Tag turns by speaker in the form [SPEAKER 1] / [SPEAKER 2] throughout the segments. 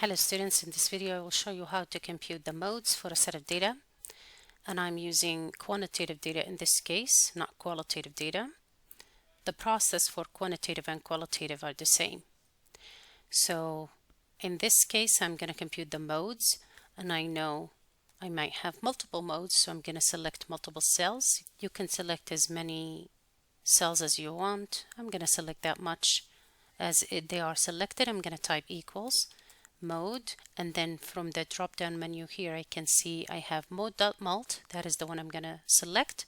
[SPEAKER 1] Hello students, in this video I will show you how to compute the modes for a set of data, and I'm using quantitative data in this case, not qualitative data. The process for quantitative and qualitative are the same. So in this case I'm going to compute the modes, and I know I might have multiple modes, so I'm going to select multiple cells. You can select as many cells as you want. I'm going to select that much. As they are selected, I'm going to type equals mode, and then from the drop down menu here I can see I have mode.mult. That is the one I'm going to select,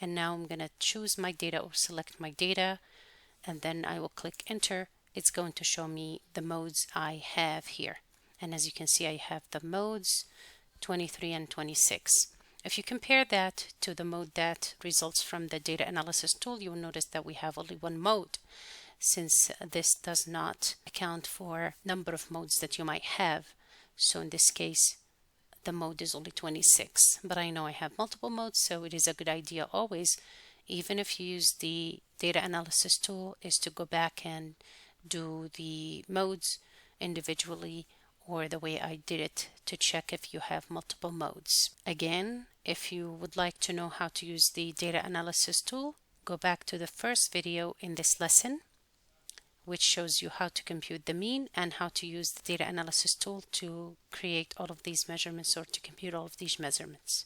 [SPEAKER 1] and now I'm going to choose my data or select my data, and then I will click enter. It's going to show me the modes I have here, and as you can see I have the modes 23 and 26. If you compare that to the mode that results from the data analysis tool, you'll notice that we have only one mode, since this does not account for number of modes that you might have. So in this case the mode is only 26, but I know I have multiple modes, so it is a good idea always, even if you use the data analysis tool, is to go back and do the modes individually or the way I did it to check if you have multiple modes. Again, if you would like to know how to use the data analysis tool, go back to the first video in this lesson, which shows you how to compute the mean and how to use the data analysis tool to create all of these measurements or to compute all of these measurements.